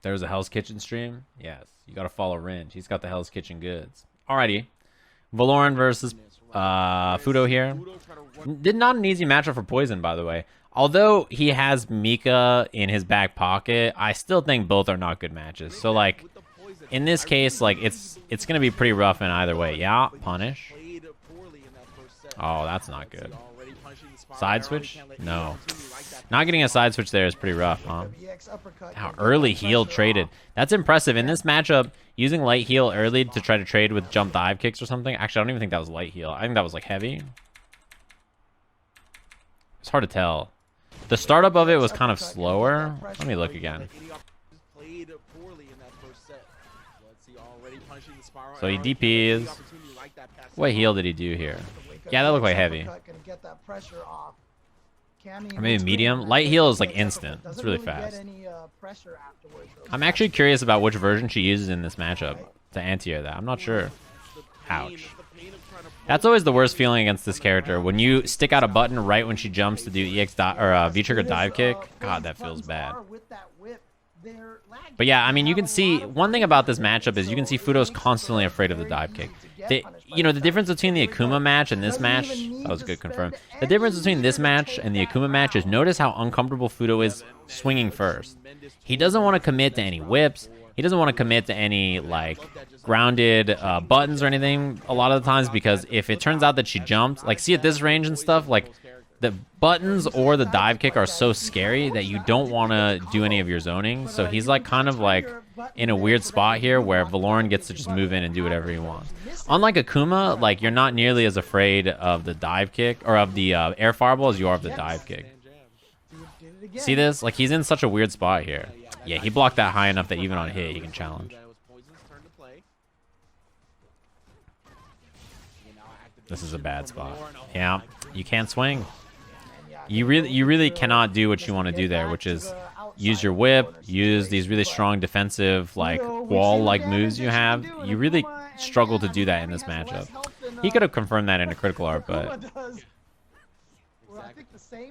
There's a Hell's Kitchen stream. Yes, you gotta follow Ringe. He's got the Hell's Kitchen goods. Alrighty, Verloren versus Fuudo here. Did not an easy matchup for Poison, by the way. Although he has Mika in his back pocket, I still think both are not good matches. So like, in this case, like it's gonna be pretty rough in either way. Yeah, punish. Oh, that's not good. Side switch? No. Not getting a side switch there is pretty rough, huh? Wow, early heal traded. That's impressive. In this matchup, using light heal early to try to trade with jump dive kicks or something. Actually, I don't even think that was light heal. I think that was like heavy. It's hard to tell. The startup of it was kind of slower. Let me look again. So he DPs. What heal did he do here? Yeah, that looked like heavy. Or maybe medium. Light heal is like instant. It's really fast. I'm actually curious about which version she uses in this matchup to anti-air that. I'm not sure. Ouch. That's always the worst feeling against this character. When you stick out a button right when she jumps to do V-trigger dive kick. God, that feels bad. But yeah, I mean, you can see one thing about this matchup is you can see Fuudo's constantly afraid of the dive kick. You know, the difference between the Akuma match and this match, that was good confirm. The difference between this match and the Akuma match is notice how uncomfortable Fuudo is swinging first. He doesn't want to commit to any whips. He doesn't want to commit to any, like, grounded buttons or anything a lot of the times, because if it turns out that she jumped, like, see at this range and stuff, like, the buttons or the dive kick are so scary that you don't want to do any of your zoning. So he's like kind of like in a weird spot here where Verloren gets to just move in and do whatever he wants. Unlike Akuma, like you're not nearly as afraid of the dive kick or of the air fireball as you are of the dive kick. See this? Like he's in such a weird spot here. Yeah, he blocked that high enough that even on hit he can challenge. This is a bad spot. Yeah, you can't swing. You really cannot do what you want to do there, which is use your whip, use these really strong defensive, like, wall-like moves you have. You really struggle to do that in this matchup. He could have confirmed that in a critical art, but...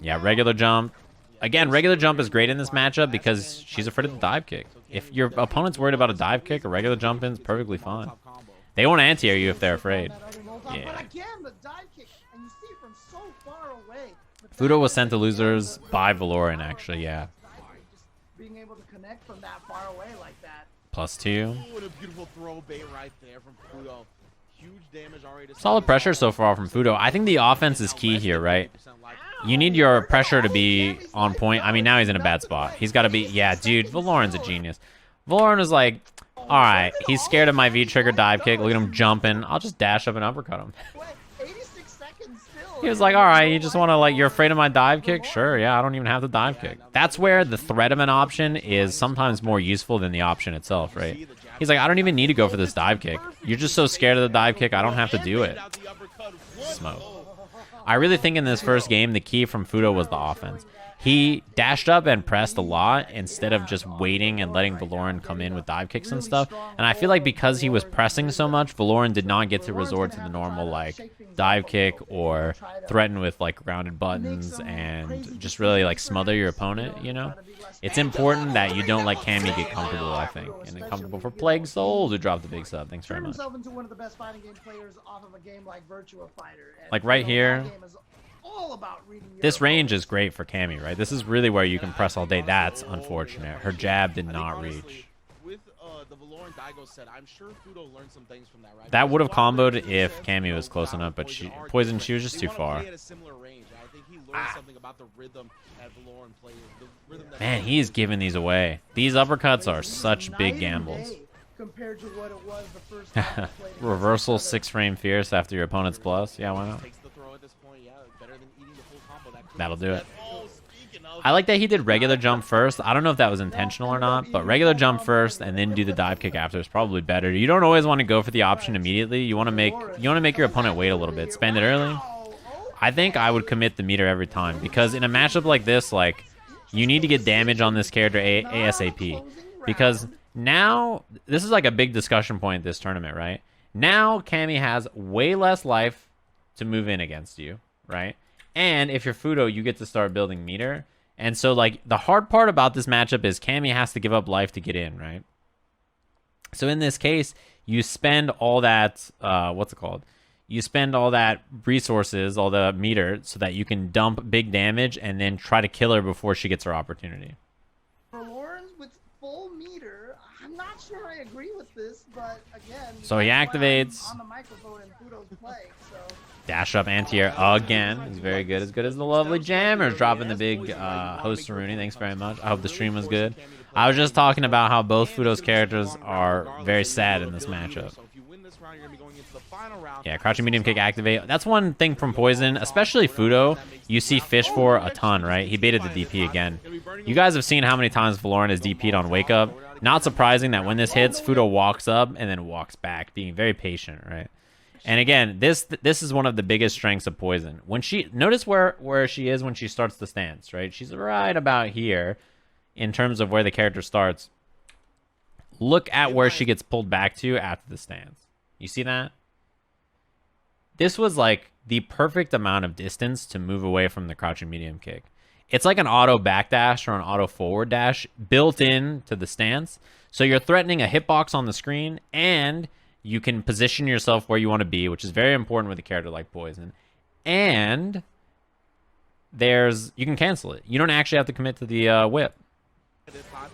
Yeah, regular jump. Again, regular jump is great in this matchup because she's afraid of the dive kick. If your opponent's worried about a dive kick, a regular jump in is perfectly fine. They won't anti-air you if they're afraid. Yeah. Fuudo was sent to losers by Verloren, actually, yeah. +2. Solid pressure so far from Fuudo. I think the offense is key here, right? You need your pressure to be on point. I mean, now he's in a bad spot. He's got to be... Yeah, dude, Verloren's a genius. Verloren is like, all right, he's scared of my V-trigger dive kick. Look at him jumping. I'll just dash up and uppercut him. He was like, all right, you just want to, like, you're afraid of my dive kick? Sure, yeah, I don't even have the dive kick. That's where the threat of an option is sometimes more useful than the option itself, right? He's like, I don't even need to go for this dive kick. You're just so scared of the dive kick, I don't have to do it. Smoke. I really think in this first game, the key from Fuudo was the offense. He dashed up and pressed a lot instead of just waiting and letting Verloren come in with dive kicks and stuff. And I feel like because he was pressing so much, Verloren did not get to resort to the normal, like, dive kick or threaten with, like, grounded buttons and just really, like, smother your opponent, you know? It's important that you don't let Cammy get comfortable, I think. And then comfortable for Plague Soul to drop the big sub. Thanks very much. Like, right here. This range is great for Cammy, right? This is really where you can press all day. That's unfortunate. Her jab did not reach. That would have comboed if Cammy was close enough, but she was just too far. Man, he's giving these away. These uppercuts are such big gambles. Reversal 6-frame fierce after your opponent's plus. Yeah, why not? That'll do it. I like that he did regular jump first. I don't know if that was intentional or not, but regular jump first and then do the dive kick after is probably better. You don't always want to go for the option immediately. You want to make your opponent wait a little bit. Spend it early. I think I would commit the meter every time because in a matchup like this, like, you need to get damage on this character ASAP. Because now, this is like a big discussion point this tournament, right? Now, Cammy has way less life to move in against you, right? And if you're Fuudo, you get to start building meter. And so, like, the hard part about this matchup is Cammy has to give up life to get in, right? So in this case, you spend all that, what's it called? You spend all that resources, all the meter, so that you can dump big damage and then try to kill her before she gets her opportunity. Verloren with full meter, I'm not sure I agree with this, but again... So he activates. On the microphone in Fuudo's play, so... Dash up anti-air again. He's very good. As good as the lovely Jammers. Dropping the big host Rooney. Thanks very much. I hope the stream was good. I was just talking about how both Fuudo's characters are very sad in this matchup. Yeah, crouching medium kick activate. That's one thing from Poison, especially Fuudo, you see fish for a ton, right? He baited the DP again. You guys have seen how many times Verloren has DP'd on Wake Up. Not surprising that when this hits, Fuudo walks up and then walks back, being very patient, right? And again, this is one of the biggest strengths of Poison. When she notice where she is when she starts the stance, right? She's right about here in terms of where the character starts. Look at where she gets pulled back to after the stance. You see that? This was like the perfect amount of distance to move away from the crouching medium kick. It's like an auto backdash or an auto forward dash built in to the stance. So you're threatening a hitbox on the screen and you can position yourself where you want to be, which is very important with a character like Poison. And you can cancel it. You don't actually have to commit to the whip.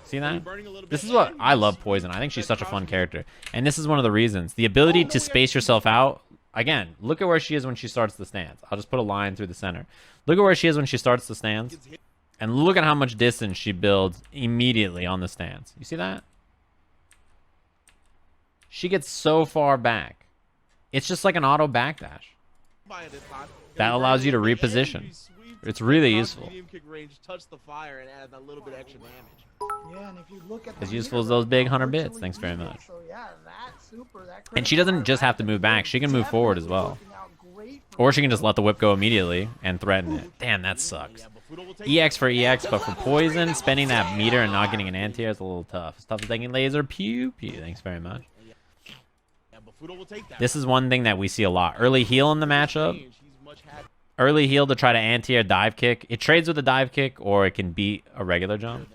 See that? This is what I love Poison. I think she's such a fun character. And this is one of the reasons. The ability to space yourself out. Again, look at where she is when she starts the stance. I'll just put a line through the center. Look at where she is when she starts the stance. And look at how much distance she builds immediately on the stance. You see that? She gets so far back. It's just like an auto backdash. That allows you to reposition. It's really useful. As useful as those big 100 bits. Thanks very much. And she doesn't just have to move back. She can move forward as well. Or she can just let the whip go immediately and threaten it. Damn, that sucks. EX for EX, but for Poison, spending that meter and not getting an anti-air is a little tough. It's tough as taking laser. Pew, pew. Thanks very much. This is one thing that we see a lot. Early heal in the matchup. Early heal to try to anti-air dive kick. It trades with a dive kick, or it can beat a regular jump.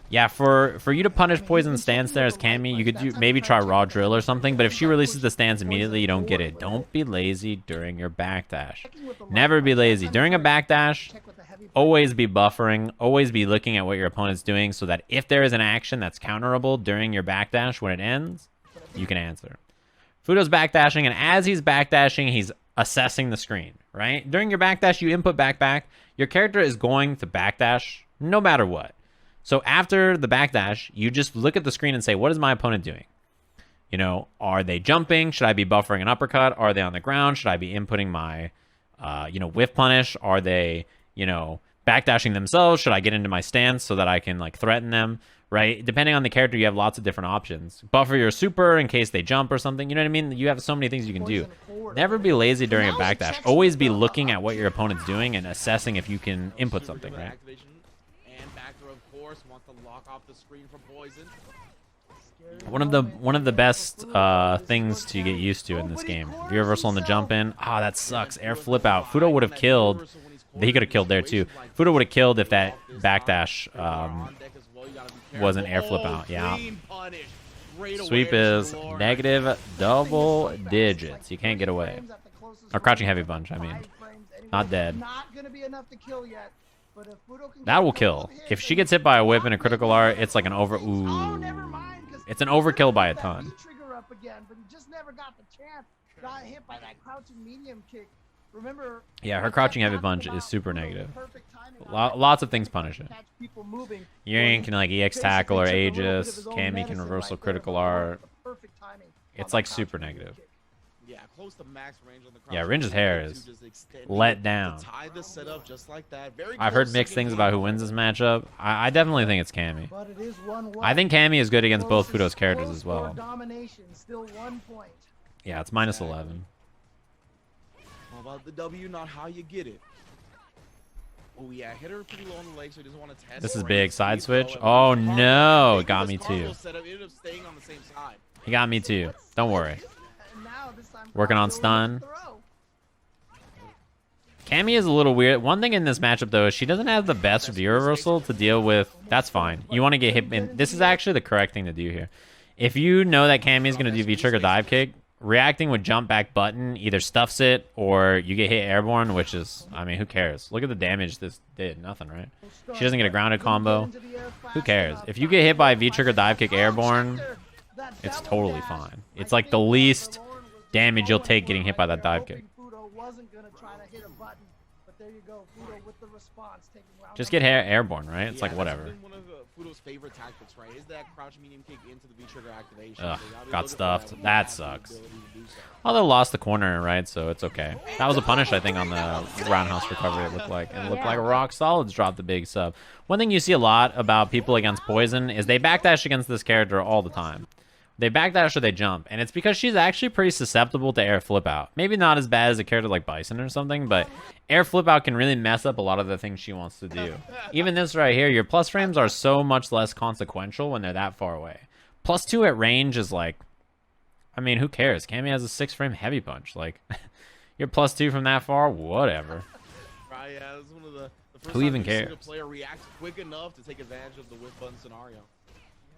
Yeah, for you to punish Poison stance there as Cammy, you could maybe try raw drill or something, but if she releases the stance immediately, you don't get it. Don't be lazy during your backdash. Never be lazy. During a backdash, always be buffering, always be looking at what your opponent's doing so that if there is an action that's counterable during your backdash when it ends, you can answer. Fuudo's backdashing, and as he's backdashing, he's assessing the screen, right? During your backdash, you input back. Your character is going to backdash no matter what. So after the backdash, you just look at the screen and say, what is my opponent doing? You know, are they jumping? Should I be buffering an uppercut? Are they on the ground? Should I be inputting my, whiff punish? Are they, backdashing themselves? Should I get into my stance so that I can, threaten them, right? Depending on the character, you have lots of different options. Buffer your super in case they jump or something. You know what I mean? You have so many things you can do. Never be lazy during a backdash. Always be looking at what your opponent's doing and assessing if you can input something, right? One of the best things to get used to in this game. V reversal on the jump in. Ah, that sucks. Air flip out. Fuudo would have killed. He could have killed there too. Fuudo would have killed if that backdash wasn't air flip out. Yeah. Sweep is negative double digits. You can't get away. Or crouching heavy punch, I mean. Not dead. That will kill. If she gets hit by a whip and a critical R, it's like an over... Ooh. It's an overkill by a ton. Yeah, her crouching heavy punch is super negative. Lots of things punish it. Yurian can EX tackle or Aegis. Cammy can reversal critical R. It's super negative. Yeah, Ringe's hair is let down. I've heard mixed things about who wins this matchup. I definitely think it's Cammy. I think Cammy is good against both Fuudo's characters as well. Yeah, it's -11. How about the W, not how you get it? Oh yeah, hit her pretty low on the leg, so he doesn't want to test. This is big. Side switch. Oh no, got me too. He got me too. Don't worry. Working on stun. Cammy is a little weird. One thing in this matchup, though, is she doesn't have the best V reversal to deal with. That's fine. You want to get hit in. This is actually the correct thing to do here. If you know that Cammy is going to do V-trigger dive kick, reacting with jump back button either stuffs it or you get hit airborne, which is, I mean, who cares? Look at the damage this did. Nothing, right? She doesn't get a grounded combo. Who cares? If you get hit by a V-trigger dive kick airborne, it's totally fine. It's like the least damage you'll take getting hit by that dive kick. Just get airborne, right? It's like whatever. Fuudo's favorite tactics, right? Is that crouch medium kick into the V-trigger activation. Ugh, got stuffed. That sucks. Although lost the corner, right? So it's okay. That was a punish, I think, on the roundhouse recovery, it looked like. It looked like a rock solid dropped the big sub. One thing you see a lot about people against Poison is they backdash against this character all the time. They backdash or they jump, and it's because she's actually pretty susceptible to air flip out. Maybe not as bad as a character like Bison or something, but air flip out can really mess up a lot of the things she wants to do. Even this right here, your plus frames are so much less consequential when they're that far away. +2 at range is like, I mean, who cares? Cammy has a 6-frame heavy punch. Like, you're +2 from that far, whatever. Right, yeah, that's one of the first Who even time you've seen cares? a player react quick enough to take advantage of the whip button scenario.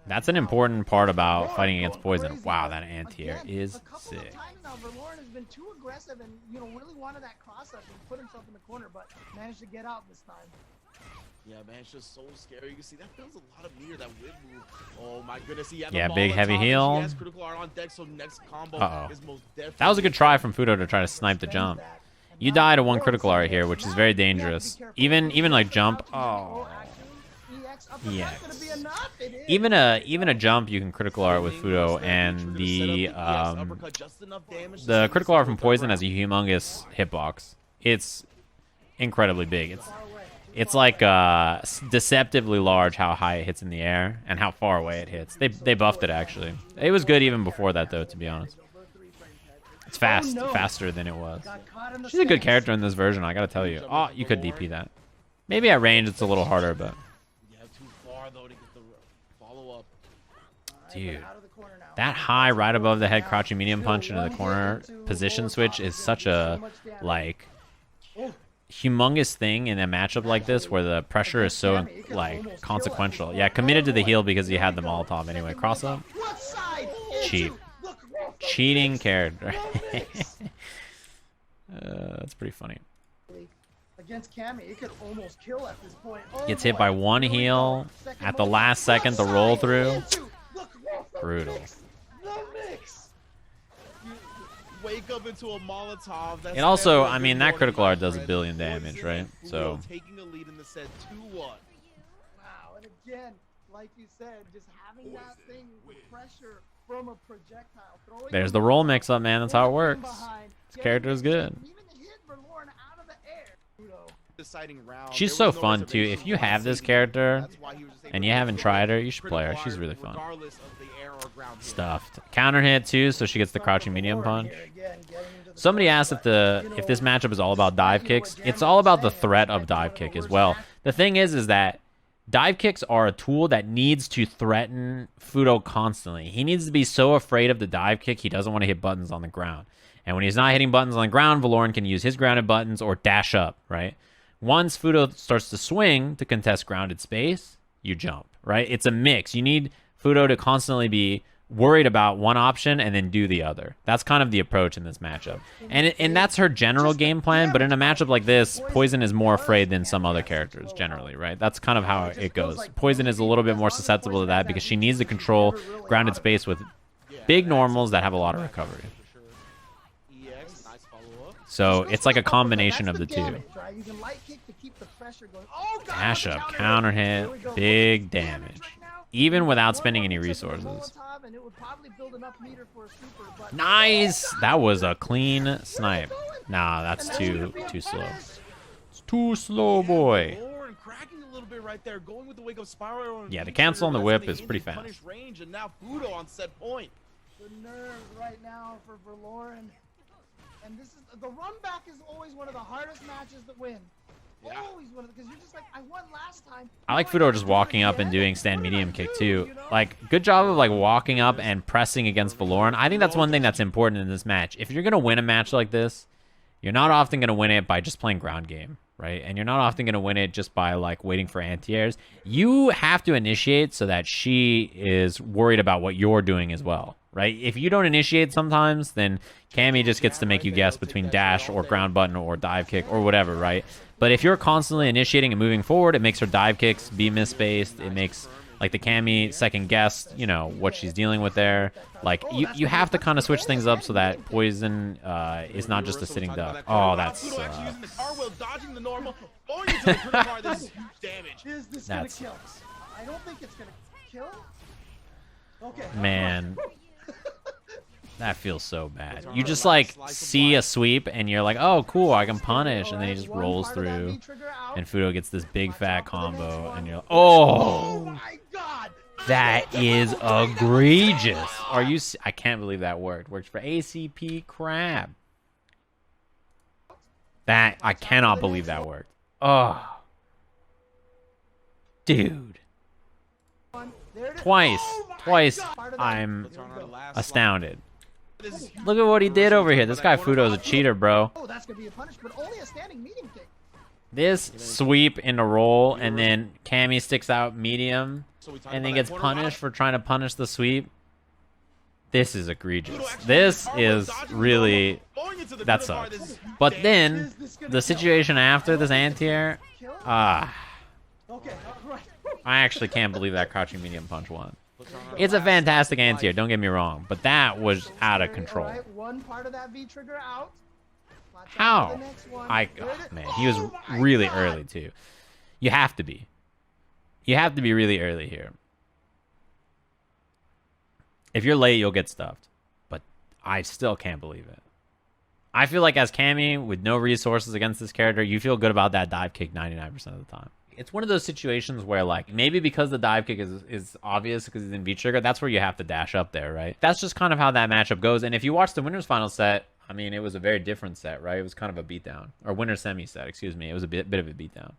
That's an important part about fighting against Poison. Wow, that anti-air is sick. A couple of times now, Verloren has been too aggressive and, you know, really wanted that cross-up and put himself in the corner, but managed to get out this time. Yeah, man, it's just so scary. You can see that feels a lot of meter, that whip move. Oh my goodness, he had Yeah, the big heavy Molotov, heal. he has critical art on deck, so next combo is most definitely. That was a good try from Fuudo to try to snipe the jump. You die to one critical art here, which is very dangerous. Even like jump. Oh. Yeah. Even a jump you can critical art with Fuudo, and the critical art from Poison has a humongous hitbox. It's incredibly big. It's like deceptively large how high it hits in the air and how far away it hits. They buffed it actually. It was good even before that though, to be honest. It's faster than it was. She's a good character in this version, I gotta tell you. Oh, you could DP that. Maybe at range it's a little harder, but. Dude, that high right above the head crouching medium punch into the corner position switch is such a, like, humongous thing in a matchup like this where the pressure is so, like, consequential. Yeah, committed to the heal because he had the Molotov anyway. Cross up? Cheap. Cheating character. That's pretty funny. Against Cammy, it could almost kill at this point. Gets hit by one heal at the last second, the roll through. Brutal. Wake up into a Molotov. It also, I mean, that critical art does a billion damage, right? So. Taking a lead in the set 2-1. Wow, and again, like you said, just having that thing with pressure from a projectile. There's the roll mix up, man. That's how it works. This character is good. She's so fun too. If you have this character and you haven't tried her, you should play her. She's really fun. Stuffed. Counter hit too, so she gets the crouching medium punch. Somebody asked if this matchup is all about dive kicks. It's all about the threat of dive kick as well. The thing is that dive kicks are a tool that needs to threaten Fuudo constantly. He needs to be so afraid of the dive kick, he doesn't want to hit buttons on the ground. And when he's not hitting buttons on the ground, Verloren can use his grounded buttons or dash up, right? Once Fuudo starts to swing to contest grounded space, you jump, right? It's a mix. You need Fuudo to constantly be worried about one option and then do the other. That's kind of the approach in this matchup. And that's her general game plan, but in a matchup like this, Poison is more afraid than some other characters generally, right? That's kind of how it goes. Poison is a little bit more susceptible to that because she needs to control grounded space with big normals that have a lot of recovery. So it's like a combination of the two. Dash up, counter hit, big damage. Even without spending any resources. Nice! That was a clean snipe. Nah, that's too slow. It's too slow, boy. Yeah, the cancel on the whip is pretty fast. The nerves right now for Verloren. And this is the run back is always one of the hardest matches to win. Yeah. Always one of because you're just like I won last time. I like Fuudo just walking up and doing stand medium kick too. Like good job of like walking up and pressing against Verloren. I think that's one thing that's important in this match. If you're gonna win a match like this, You're not often going to win it by just playing ground game, right? And you're not often going to win it just by, like, waiting for anti-airs. You have to initiate so that she is worried about what you're doing as well, right? If you don't initiate sometimes, then Cammy just gets to make you guess between dash or ground button or dive kick or whatever, right? But if you're constantly initiating and moving forward, it makes her dive kicks be misspaced. It makes, like, the Cammy second guess, you know, what she's dealing with there. Like, you have to kind of switch things up so that poison is not just a sitting duck. Oh, that's... Is this gonna kill? I don't think it's gonna kill. Okay. Man. That feels so bad. You just, like, see a sweep, and you're like, oh, cool, I can punish. And then he just rolls through, and Fuudo gets this big fat combo, and you're like, oh! My God! That is egregious. Are you... I can't believe that worked. Worked for ACP Crab. That... I cannot believe that worked. Oh. Dude. Twice. I'm astounded. Look at what he did over here. This guy Fuudo is a cheater, bro. Oh, that's gonna be a punish, but only a standing medium kick. This sweep into roll, and then Cammy sticks out medium, and then gets punished for trying to punish the sweep. This is egregious. This is really... That sucks. But then, the situation after this anti-air... I actually can't believe that crouching medium punch won. It's a fantastic anti-air, don't get me wrong, but that was out of control. One part of that V trigger out. How? Man, he was really early too. You have to be. You have to be really early here. If you're late, you'll get stuffed. But I still can't believe it. I feel like as Cammy, with no resources against this character, you feel good about that dive kick 99% of the time. It's one of those situations where, like, maybe because the dive kick is obvious because he's in V-trigger, that's where you have to dash up there, right? That's just kind of how that matchup goes. And if you watch the winner's final set, I mean, it was a very different set, right? It was kind of a beatdown. Or winner's semi set, excuse me. It was a bit of a beatdown.